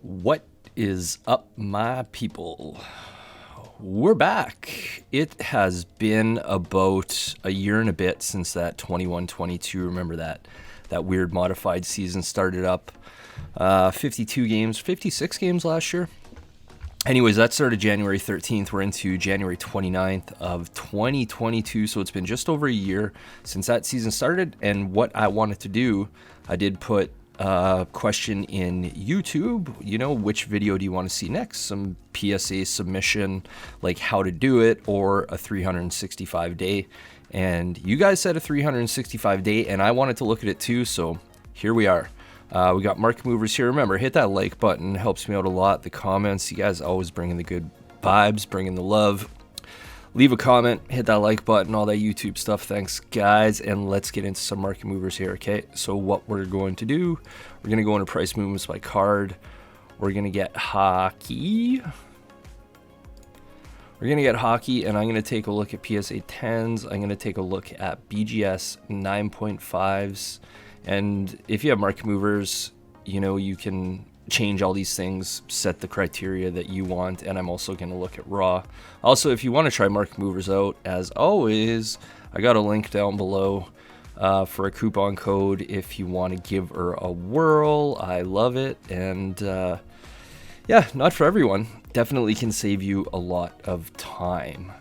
What is up, my people? We're back. It has been about a year and a bit since that 21-22. Remember that weird modified season started up. 52 games, 56 games last year. Anyways, that started January 13th. We're into January 29th of 2022. So it's been just over a year since that season started. And what I wanted to do, I did put a question in YouTube, which video do you want to see next? Some PSA submission, like how to do it, or a 365 day. And you guys said a 365 day, and I wanted to look at it too. So here we are. We got market movers here. Remember, hit that like button. It helps me out a lot. The comments, you guys always bringing the good vibes, bringing the love. Leave a comment, hit that like button, all that YouTube stuff. Thanks, guys. And let's get into some market movers here, okay? So what we're going to do, we're going to go into price movements by card. We're going to get hockey. We're going to get hockey, and I'm going to take a look at PSA 10s. I'm going to take a look at BGS 9.5s. And if you have market movers, you can change all these things, set the criteria that you want. And I'm also going to look at raw. Also, if you want to try market movers out, as always, I got a link down below for a coupon code if you want to give her a whirl. I love it. And yeah, not for everyone. Definitely can save you a lot of time.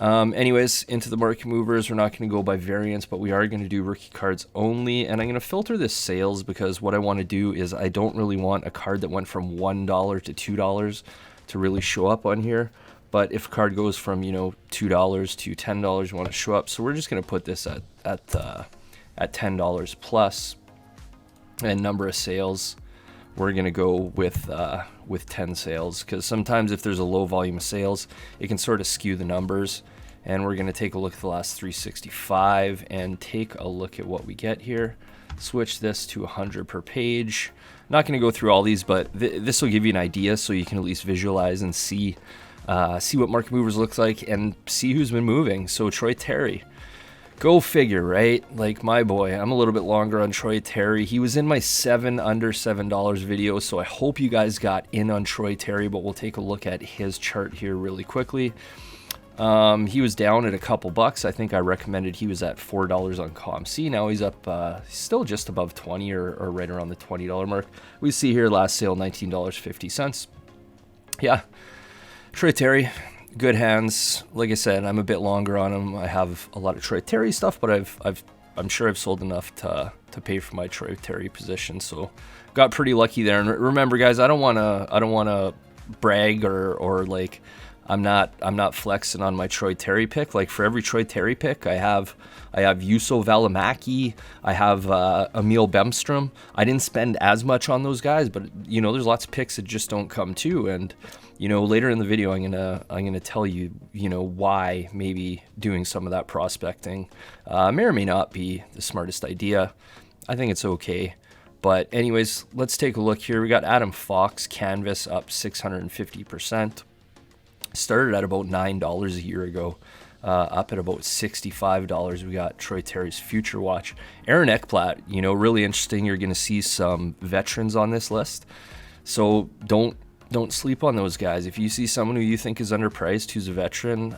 Anyways, into the market movers, we're not going to go by variance, but we are going to do rookie cards only. And I'm going to filter this sales because what I want to do is I don't really want a card that went from $1 to $2 to really show up on here. But if a card goes from, $2 to $10, you want to show up. So we're just going to put this at $10 plus. And number of sales, we're going to go with 10 sales, because sometimes if there's a low volume of sales, it can sort of skew the numbers. And we're going to take a look at the last 365 and take a look at what we get here. Switch this to 100 per page. Not going to go through all these, but this will give you an idea so you can at least visualize and see what market movers looks like and see who's been moving. So Troy Terry. Go figure, right? Like my boy, I'm a little bit longer on Troy Terry. He was in my 7 under $7 video, so I hope you guys got in on Troy Terry, but we'll take a look at his chart here really quickly. He was down at a couple bucks. I think I recommended he was at $4 on ComC. Now he's up, still just above 20 or right around the $20 mark. We see here last sale, $19.50. Yeah, Troy Terry. Good hands. Like I said, I'm a bit longer on him. I have a lot of Troy Terry stuff, but I'm sure I've sold enough to pay for my Troy Terry position. So got pretty lucky there. And remember, guys, I don't wanna brag or like I'm not flexing on my Troy Terry pick. Like for every Troy Terry pick, I have Juuso Välimäki, I have Emil Bemstrom. I didn't spend as much on those guys, but there's lots of picks that just don't come to. And later in the video, I'm gonna tell you, why maybe doing some of that prospecting may or may not be the smartest idea. I think it's okay. But anyways, let's take a look here. We got Adam Fox canvas up 650%. Started at about $9 a year ago, up at about $65. We got Troy Terry's Future Watch. Aaron Ekblad, really interesting. You're gonna see some veterans on this list, so don't sleep on those guys. If you see someone who you think is underpriced, who's a veteran,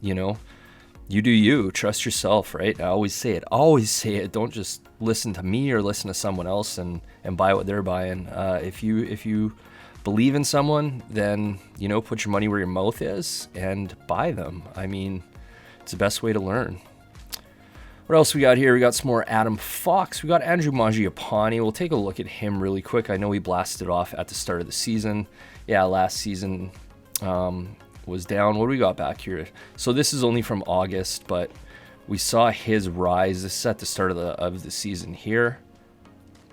you do you. Trust yourself, right? I always say it. Don't just listen to me or listen to someone else and buy what they're buying. If you believe in someone, then put your money where your mouth is and buy them. I mean, it's the best way to learn. What else we got here? We got some more Adam Fox. We got Andrew Mangiapane. We'll take a look at him really quick. I know he blasted off at the start of the season. Yeah, last season was down. What do we got back here? So this is only from August, but we saw his rise. This is at the start of the season here.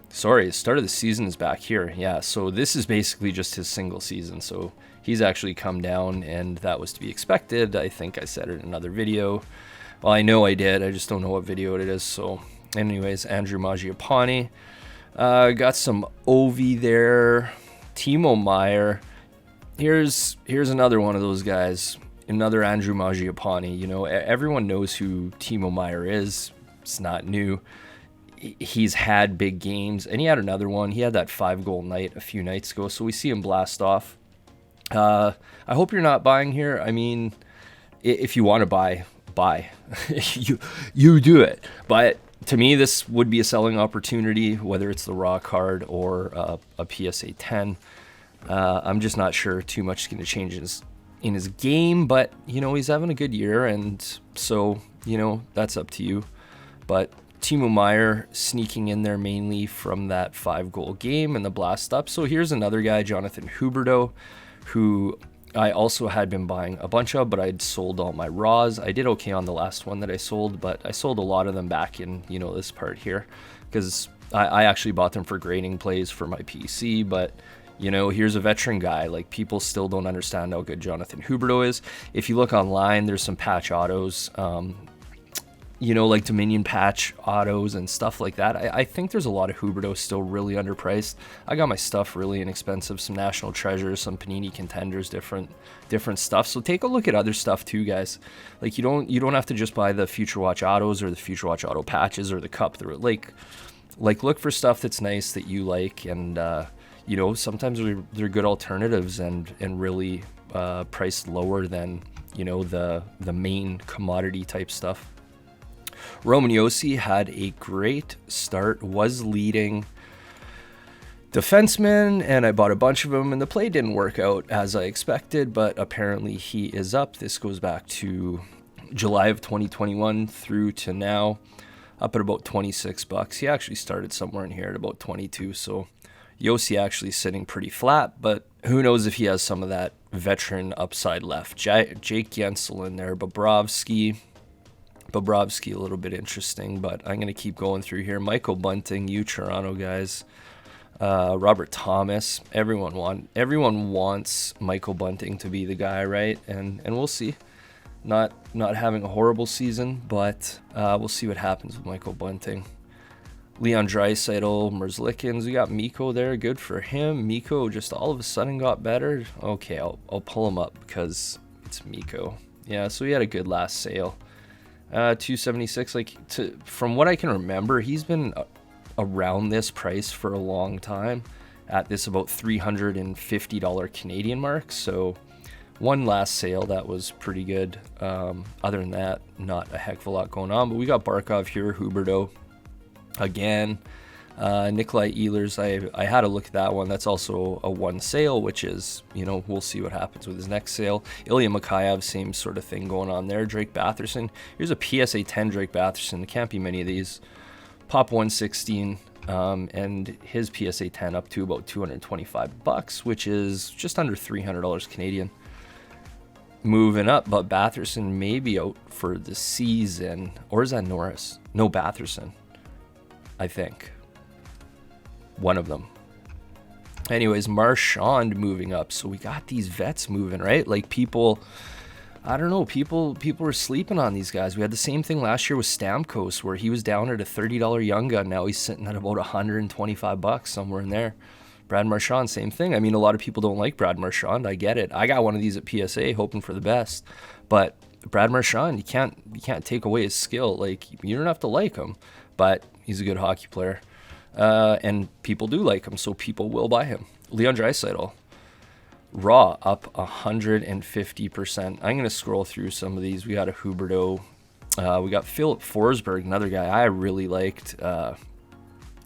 Sorry, the start of the season is back here. Yeah, so this is basically just his single season. So he's actually come down, and that was to be expected. I think I said it in another video. Well, I know I did. I just don't know what video it is. So anyways, Andrew Mangiapane. Got some Ovi there. Timo Meier. Here's another one of those guys. Another Andrew Mangiapane. Everyone knows who Timo Meier is. It's not new. he's had big games, and he had another one. He had that 5-goal night a few nights ago, so we see him blast off. I hope you're not buying here. I mean, if you want to buy. you do it. But to me, this would be a selling opportunity, whether it's the raw card or a PSA 10. I'm just not sure too much is going to change in his game, but he's having a good year, and so that's up to you. But Timo Meier sneaking in there mainly from that 5-goal game and the blast up. So here's another guy, Jonathan Huberdeau, who I also had been buying a bunch of, but I'd sold all my raws. I did okay on the last one that I sold, but I sold a lot of them back in this part here, because I actually bought them for grading plays for my PC. But here's a veteran guy. Like, people still don't understand how good Jonathan Huberdeau is. If you look online, there's some patch autos, like Dominion patch autos and stuff like that. I think there's a lot of Huberdeau still really underpriced. I got my stuff really inexpensive, some National Treasures, some Panini Contenders, different stuff. So take a look at other stuff too, guys. Like, you don't have to just buy the Future Watch autos or the Future Watch auto patches or the cup. Like look for stuff that's nice that you like, and sometimes they're good alternatives and really priced lower than the main commodity type stuff. Roman Josi had a great start, was leading defenseman, and I bought a bunch of them, and the play didn't work out as I expected, but apparently he is up. This goes back to July of 2021 through to now, up at about $26. He actually started somewhere in here at about 22, so Josi actually sitting pretty flat, but who knows if he has some of that veteran upside left. Jake Gensel in there, Bobrovsky, a little bit interesting, but I'm going to keep going through here. Michael Bunting, you Toronto guys. Robert Thomas. Everyone wants Michael Bunting to be the guy, right? And we'll see. Not having a horrible season, but we'll see what happens with Michael Bunting. Leon Draisaitl, Merzlikins. We got Mikko there. Good for him. Mikko just all of a sudden got better. Okay, I'll pull him up because it's Mikko. Yeah, so he had a good last sale. 276. From what I can remember, he's been around this price for a long time, at this about $350 Canadian mark. So one last sale that was pretty good. Other than that, not a heck of a lot going on. But we got Barkov here, Huberdeau again. Nikolai Ehlers, I had a look at that one. That's also a one sale, which is, we'll see what happens with his next sale. Ilya Mikheyev, same sort of thing going on there. Drake Batherson. Here's a PSA 10 Drake Batherson. There can't be many of these. Pop 116, and his PSA 10 up to about $225, which is just under $300 Canadian. Moving up, but Batherson may be out for the season. Or is that Norris? No, Batherson, I think. One of them. Anyways, Marchand moving up. So we got these vets moving, right? Like, people, I don't know, people were sleeping on these guys. We had the same thing last year with Stamkos, where he was down at a $30 young gun. Now he's sitting at about $125, somewhere in there. Brad Marchand, same thing. I mean, a lot of people don't like Brad Marchand. I get it. I got one of these at PSA, hoping for the best. But Brad Marchand, you can't take away his skill. Like, you don't have to like him, but he's a good hockey player. And people do like him, so people will buy him. Leon Draisaitl, raw up 150%. I'm going to scroll through some of these. We got a Huberdeau. We got Philip Forsberg, another guy I really liked.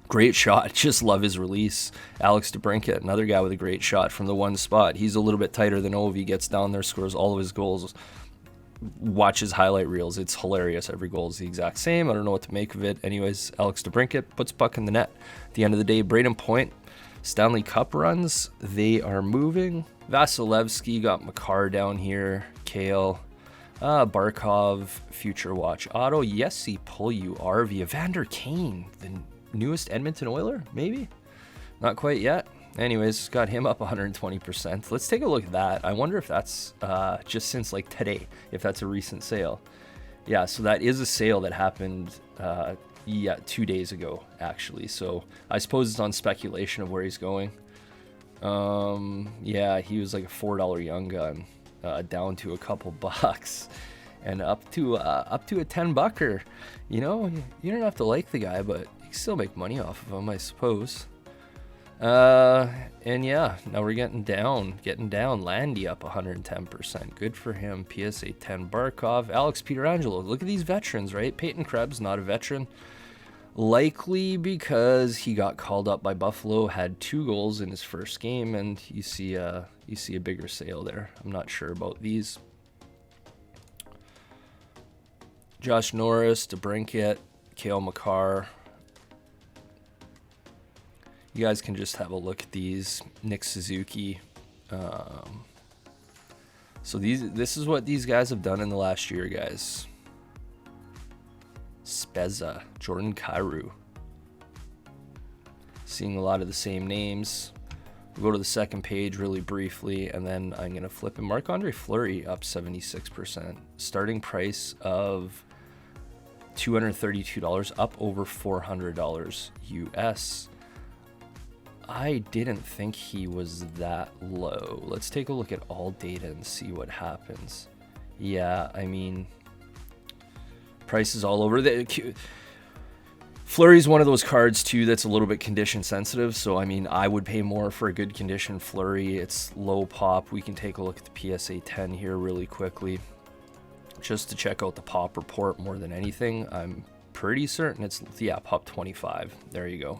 Great shot. Just love his release. Alex DeBrincat, another guy with a great shot from the one spot. He's a little bit tighter than Ovi. Gets down there, scores all of his goals. Watch his highlight reels. It's hilarious. Every goal is the exact same. I don't know what to make of it. Anyways, Alex DeBrincat puts puck in the net. At the end of the day, Braden Point, Stanley Cup runs, they are moving. Vasilevsky, got Makar down here. Kale, Barkov, Future Watch Auto. Yessi Pull RV. Evander Kane, the newest Edmonton Oiler, maybe? Not quite yet. Anyways, got him up 120%. Let's take a look at that. I wonder if that's just since like today, if that's a recent sale. Yeah, so that is a sale that happened 2 days ago, actually. So I suppose it's on speculation of where he's going. Yeah, he was like a $4 young gun, down to a couple bucks, and up to a $10-bucker. You know, you don't have to like the guy, but can still make money off of them, I suppose. And yeah, now we're getting down. Landy up 110%. Good for him. PSA 10 Barkov. Alex Pietrangelo. Look at these veterans, right? Peyton Krebs, not a veteran. Likely because he got called up by Buffalo, had 2 goals in his first game, and you see a bigger sale there. I'm not sure about these. Josh Norris, DeBrincat, Cale Makar. You guys can just have a look at these. Nick Suzuki. So this is what these guys have done in the last year, guys. Spezza, Jordan Kyrou. Seeing a lot of the same names. We'll go to the second page really briefly, and then I'm going to flip it. Marc-Andre Fleury up 76%. Starting price of $232, up over $400 US. I didn't think he was that low. Let's take a look at all data and see what happens. Yeah, I mean, prices all over. Fleury's one of those cards too that's a little bit condition sensitive. So I mean, I would pay more for a good condition Fleury. It's low pop. We can take a look at the PSA 10 here really quickly, just to check out the pop report more than anything. I'm pretty certain it's, yeah, pop 25. There you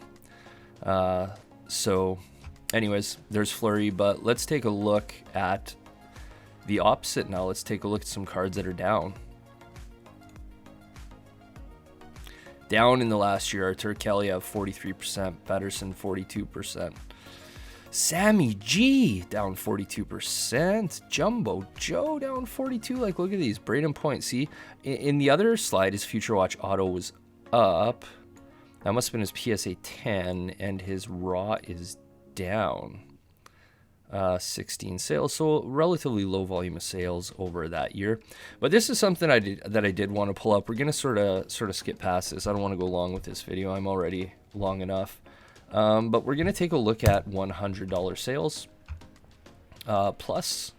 go. So anyways, there's Fleury, but let's take a look at the opposite now. Let's take a look at some cards that are down. Down in the last year, Artur Kelly have 43%, Pettersson 42%. Sammy G down 42%. Jumbo Joe down 42. Like, look at these. Braden Point. See, in the other slide, his Future Watch auto was up. That must have been his PSA 10, and his raw is down. 16 sales, so relatively low volume of sales over that year. But this is something I did want to pull up. We're gonna sort of skip past this. I don't want to go long with this video. I'm already long enough. But we're gonna take a look at $100 sales plus,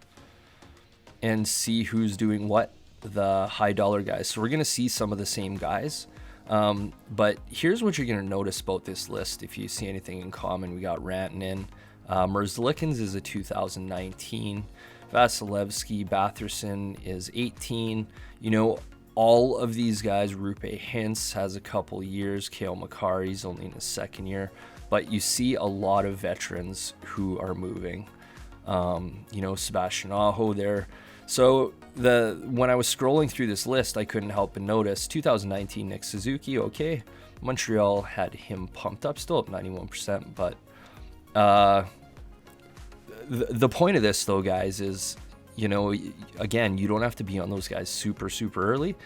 and see who's doing what, the high dollar guys. So we're gonna see some of the same guys. But here's what you're going to notice about this list. If you see anything in common, we got Rantanen. Merzlikins is a 2019. Vasilevsky, Batherson is 18. You know, all of these guys, Rupe Hintz has a couple years. Cale Makar, he's only in his second year. But you see a lot of veterans who are moving. You know, Sebastian Aho there. So when I was scrolling through this list, I couldn't help but notice 2019 Nick Suzuki. Okay, Montreal had him pumped up, still up 91%. But the point of this, though, guys, is, you know, again, you don't have to be on those guys super early.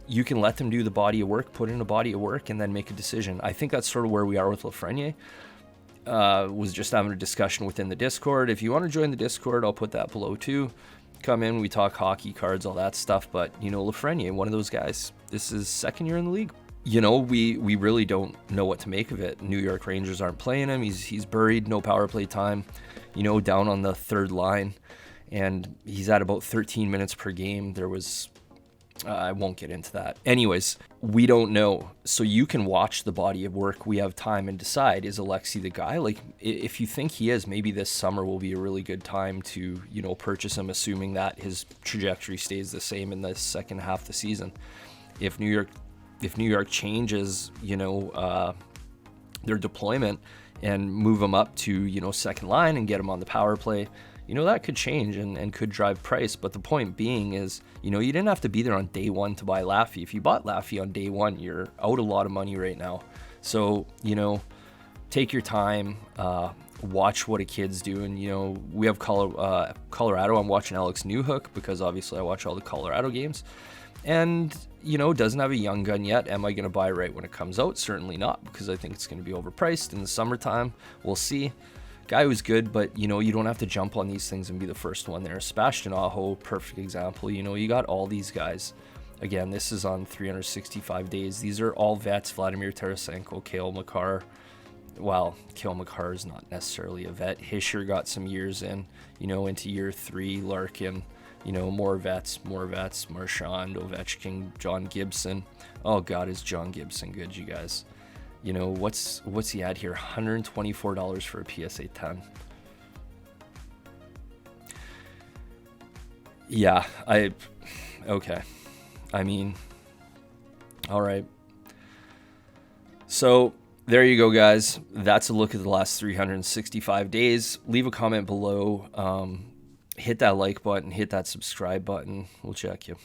You can let them do the body of work, put in a body of work, and then make a decision. I think that's sort of where we are with Lafreniere. Was just having a discussion within the Discord. If you want to join the Discord, I'll put that below too. Come in, we talk hockey, cards, all that stuff. But, you know, Lafreniere, one of those guys, this is second year in the league. You know, we really don't know what to make of it. New York Rangers aren't playing him. He's buried, no power play time, you know, down on the third line. And he's at about 13 minutes per game. There was, I won't get into that. Anyways, we don't know. So you can watch the body of work. We have time and decide, is Alexei the guy? Like, if you think he is, maybe this summer will be a really good time to, you know, purchase him, assuming that his trajectory stays the same in the second half of the season. If New York changes, you know, their deployment and move them up to, you know, second line and get them on the power play, you know, that could change and could drive price. But the point being is, you know, you didn't have to be there on day one to buy Laffy. If you bought Laffy on day one, you're out a lot of money right now. So, you know, take your time, watch what a kid's doing. You know, we have Colorado. I'm watching Alex Newhook because obviously I watch all the Colorado games. And, you know, doesn't have a young gun yet. Am I going to buy right when it comes out? Certainly not, because I think it's going to be overpriced in the summertime. We'll see. Guy was good, but, you know, you don't have to jump on these things and be the first one there. Sebastian Aho, perfect example. You know, you got all these guys. Again, this is on 365 days. These are all vets. Vladimir Tarasenko, Cale Makar. Well, Cale Makar is not necessarily a vet. Hischier got some years in, you know, into year 3. Larkin, you know, more vets. Marchand, Ovechkin, John Gibson. Oh, God, is John Gibson good, you guys? You know, what's he at here? $124 for a PSA 10. Yeah, okay. I mean, all right. So there you go, guys. That's a look at the last 365 days. Leave a comment below. Hit that like button, hit that subscribe button. We'll check you.